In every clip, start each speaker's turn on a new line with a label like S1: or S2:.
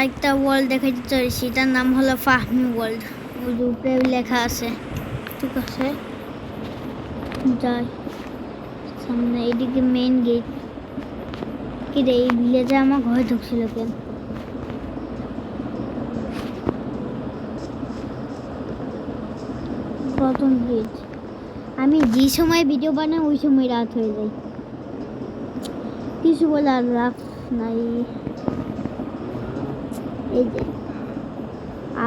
S1: আরেকটা ওয়ার্ল্ড দেখাইতে চাইছি, এটার নাম হলো ফাহমি ওয়ার্ল্ড। ওই যে উপরে লেখা আছে, ঠিক আছে যাই সামনে। এইদিকে মেইন গেট। কি রে, এই ভিলেজে আমার ঘরে ঢুকছিল কেন? প্রথম গেট। আমি যে সময় ভিডিও বানাই ওই সময় রাত হয়ে যায়, কিছু বলে আর রাত নাই। এই যে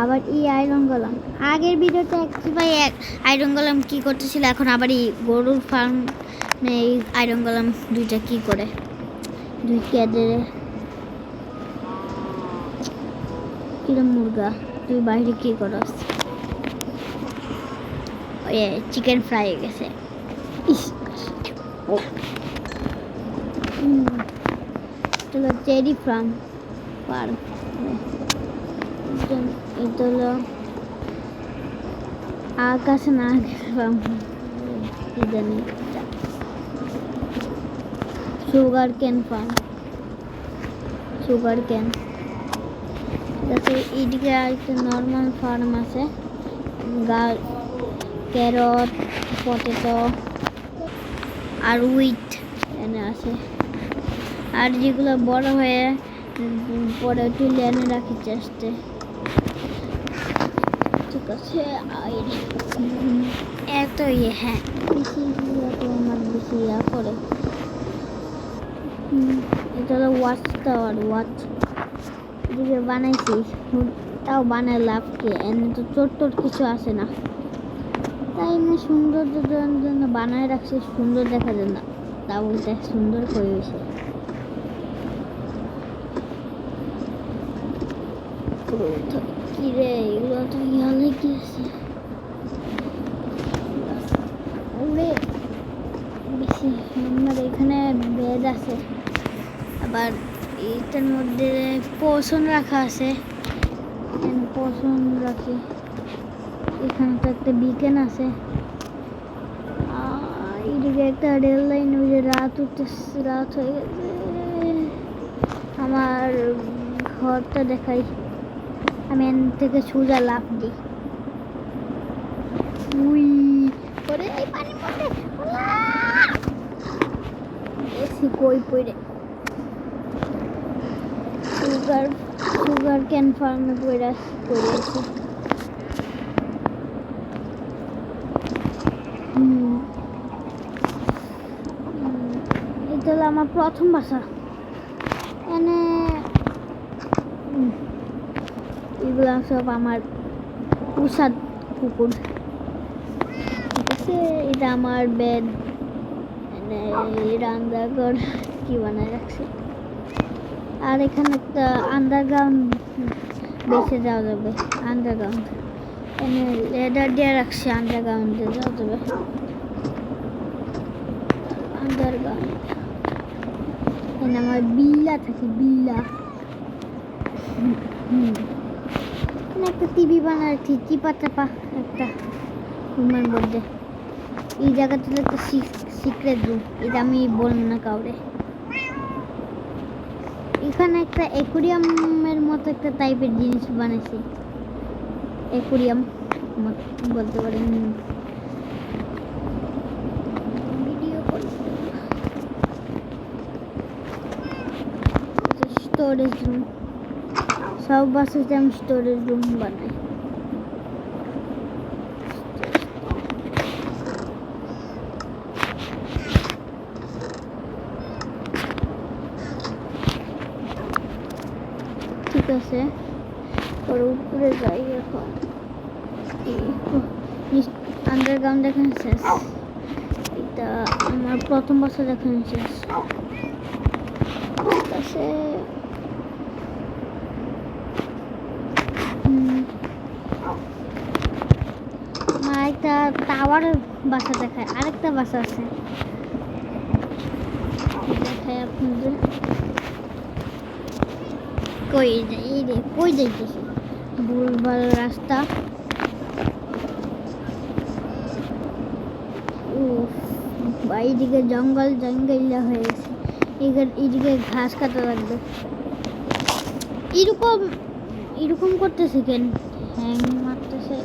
S1: আবার এই আয়রন গোলাম, আগের ভিডিওতে একটি ভাই আয়রন গোলাম কি করতেছিল, এখন আবার এই গরুর ফার্ম এই আয়রন গোলাম দুইটা কি করে, দুই কেদে কিরম মুরগা তুই বাইরে কি করস? ওই চিকেন ফ্রাই হয়ে গেছে। চলো চেরি ফার্ম ফার্ম, এটা হলো আকাশে না ফার্ম, কি জানি sugar cane farm, sugar cane. তারপরে এইদিকে একটা নর্মাল ফার্ম আছে, ক্যারট, পটেটো আর উইট এনে আছে। আর যেগুলো বড় হয়ে পরে তুলে এনে রাখি চেষ্টা, ঠিক আছে। এত হ্যাঁ বেশি আমার বেশি করে। এটা হলো ওয়াচ টাওয়ার, ওয়াচ এদিকে বানাইছি, তাও বানায় লাভ কি, এনে তো চোট কিছু আসে না, তাই এমনি সৌন্দর্যের জন্য বানায় রাখছে, সুন্দর দেখা যায় না, তা বলতে সুন্দর করে হয়েছে। কি রে এগুলো তো ইয়ালে কি আছে ওরে বেশি। আমার এখানে বেড আছে, আবার এইটার মধ্যে পোষণ রাখা আছে, পোষণ রাখি। এখানে তো একটা বিকেন আছে, এইদিকে একটা রেল লাইন, ওই যে রাত উঠতেছে, রাত হয়ে গেছে। আমার ঘরটা দেখাই, আমি এন থেকে সোজা লাফ দিই, উই করে এই পানির মধ্যে এসি কই পড়ে। সুগার ক্যান ফার্মে পড়েছি। এটা হলো আমার প্রথম বাসা, এনে এগুলো সব আমার পোষা কুকুর, ঠিক আছে। এটা আমার বেড, রান্নাঘর কি বানায় রাখছে। আর এখানে একটা আন্ডারগ্রাউন্ড বেঁচে যাওয়া যাবে, আন্ডারগ্রাউন্ড এনে লেডার দিয়ে রাখছে, আন্ডারগ্রাউন্ডে যাওয়া যাবে। আন্ডারগ্রাউন্ড এনে আমার বিল্লা থাকে, বিল্লা। একটা টিভি বানাচ্ছি, চিপা চাপা একটা রুমের মধ্যে। এই জায়গাটা একটা সিক্রেট রুম, এটা আমি বলবো না কাউরে। এখানে একটা অ্যাকুরিয়ামের মতো একটা টাইপের জিনিস বানাইছি, অ্যাকুরিয়াম বলতে পারেন। ভিডিও স্টোরেজ রুম, সব বাসাতে আমি স্টোরেজ রুম বানাই। ঠিক আছে, পরে উপরে যাই। এখন আন্ডারগ্রাউন্ড দেখানো শেষ, এটা আমার প্রথম বছর দেখানো শেষ, ঠিক আছে। একটা টাওয়ার বাসা দেখায়, আরেকটা বাসা আছে দেখায় আপনাদের। কই রে, কই যাইতেছি, ভুলভাল রাস্তা। এইদিকে জঙ্গল হয়ে গেছে, এইদিকে ঘাস কাটা লাগবে। এরকম এরকম করতেছে কেন? হ্যাং মারতেছে।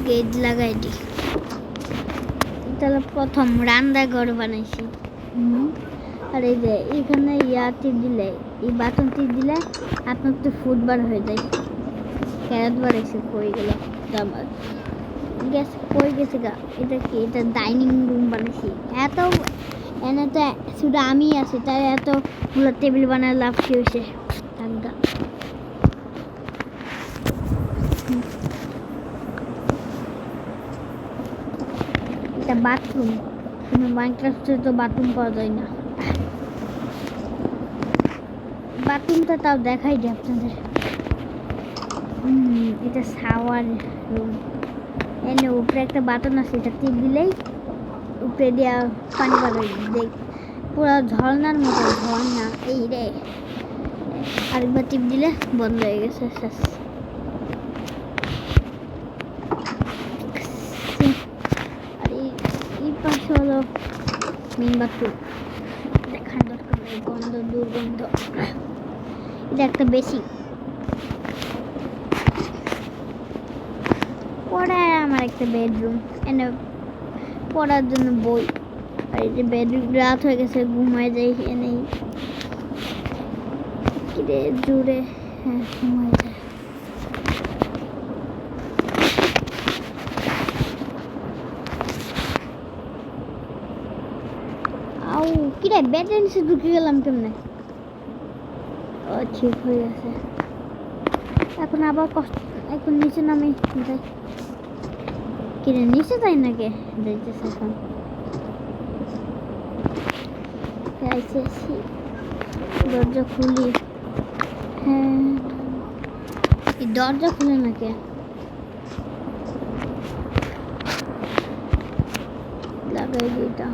S1: গেট লাগাই দি। তাহলে প্রথম রান্নাঘর বানাইছি। আর এই যে এখানে টিপ দিলে, এই বাটন টিপ দিলে আপনার তো ফুড বার হয়ে যায়। ক্যারেট বার এসে পড়ে গেল, গ্যাস পড়ে গেছে গা। এটা কি? এটা ডাইনিং রুম বানাইছি। এত এনে তো শুধু আমি আছি, তাই এতগুলো টেবিল বানায় লাভ কি হয়েছে? থাকগা এটা বাথরুম, কিন্তু মাইনক্রাফটে তো বাথরুম পাওয়া যায় না। বাথরুমটা তাও দেখাই দিই আপনাদের। এটা শাওয়ার রুম। এনে উপরে একটা বাটন আছে, এটা টিপ দিলেই উপরে দিয়া পানি বাড়াই দেখ, পুরো ঝর্ণার মতো ঝর্ণা। এই রে, আরেকবার টিপ দিলে বন্ধ হয়ে গেছে। শেষ। আর এই পাশে হলো মেন বাথরুম। দেখার দরকার নেই, গন্ধ দুর্গন্ধ। এটা একটা বেশি পড়ায় আমার একটা বেডরুম, এনে পড়ার জন্য বই। আর এই যে বেডরুম, রাত হয়ে গেছে, ঘুমায় যাই এনেই কিরে জুড়ে। হ্যাঁ, ঘুমায় যায়। আউ কিরে, বেডের নিচে ঢুকে গেলাম কেমনে? ও ঠিক হয়ে গেছে। এখন আবার কষ্ট, এখন নিচে নামি যাই। কিরে নিচে যাই নাকি? যাইতেছে এখন। দরজা খুলি। হ্যাঁ, এই দরজা খুলে নাকি? লাগাই দিটা।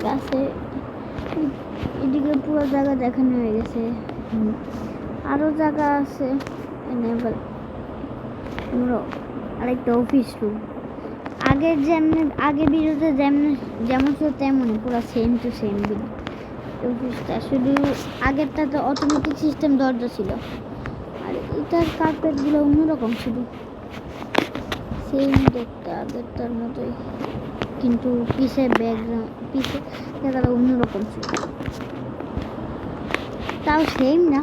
S1: গাছে এদিকে পুরো জায়গা দেখানো হয়ে গেছে। আরো জায়গা আছে। আরেকটা অফিস রুম। আগের যেমন আগে ভিডিওতে যেমন ছিল তেমনই, পুরো সেম টু সেম অফিসটা। শুধু আগেরটা তো অটোমেটিক সিস্টেম দরজা ছিল, আর এটার কার্পেটগুলো অন্যরকম, শুধু সেম দেখতে আগেরটার মতোই, কিন্তু পিছে ব্যাকগ্রাউন্ড, পিছে জায়গাটা অন্যরকম ছিল। তাও সেম না,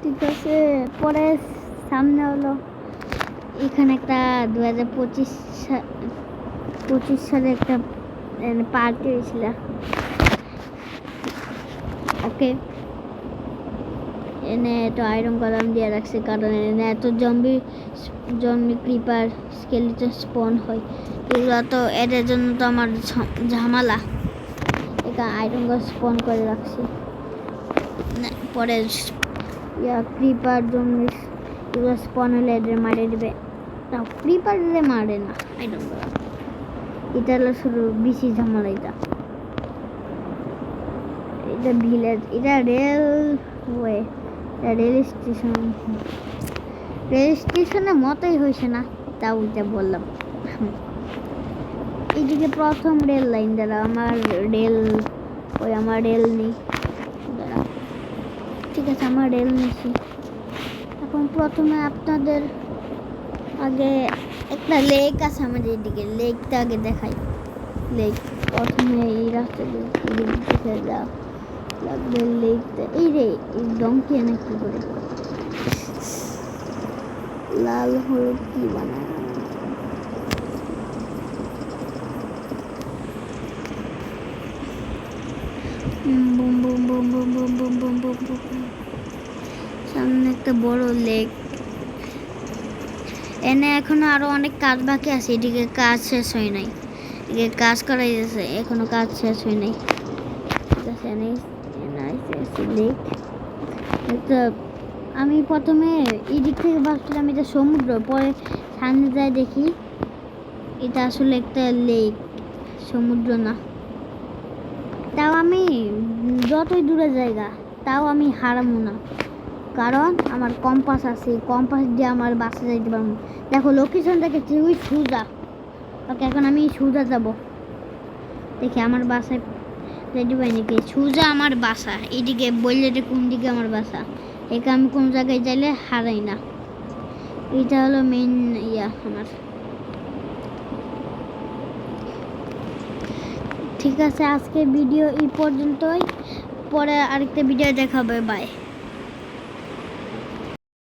S1: ঠিক আছে। পরে সামনে হলো এখানে একটা 2025 সালে একটা পার্টি হয়েছিল। ওকে, এনে তো আয়রন কলাম দিয়ে রাখছে, কারণ এনে এত জম্বি ক্রিপার স্কেলিটন স্পন হয়। এগুলো তো এদের জন্য তো আমার ঝামেলা। এটা আয়রন গাছ স্পন করে রাখছি। পরে ক্রিপার জম্বি এগুলো স্পন হলে এদের মারে দেবে। তাও ক্রিপার এদের মারে না, আয়রন করা। এটা হলো শুধু বেশি ঝামেলা। এটা ভিলেজ, এটা রেলওয়ে, রেল স্টেশনের মতোই হয়েছে না, তাও এটা বললাম। এইদিকে প্রথম রেল লাইন দ্বারা আমার রেল নেই। ঠিক আছে, আমার রেল নিয়েছি। এখন প্রথমে আপনাদের আগে একটা লেক আছে আমাদের এদিকে, লেকটা আগে দেখাই। লেক প্রথমে এই রাস্তা দিয়ে যাও লাগবে লেকটা। এই রে, এই ডঙ্কি এনে কি করে লাল হলুদ কি বানায়? সামনে একটা বড় লেক। এনে এখনো আরো অনেক কাজ বাকি আছে, এদিকে কাজ শেষ হয় নাই। এদিকে কাজ করাই যাচ্ছে, এখনো কাজ শেষ হয় নাই। ঠিক আছে, লেক। আমি প্রথমে এই দিক থেকে ভাবছিলাম এটা সমুদ্র, পরে সামনে যায় দেখি এটা আসলে একটা লেক, সমুদ্র না। তাও আমি যতই দূরে জায়গা তাও আমি হারাবো না, কারণ আমার কম্পাস আছে। কম্পাস দিয়ে আমার বাসা যাইতে পারবো। দেখো লোকেশন দেখেছি ওই সুজা। ওকে এখন আমি সুজা যাব। দেখি আমার বাসায় রেডি পাই নাকি। সুজা আমার বাসা এইদিকে, বললে যে কোন দিকে আমার বাসা। একে আমি কোন জায়গায় যাইলে হারাই না। এইটা হলো মেইন আমার। ঠিক আছে, আজকে ভিডিও এই পর্যন্তই। পরে আরেকটা ভিডিও দেখাবে। বাই।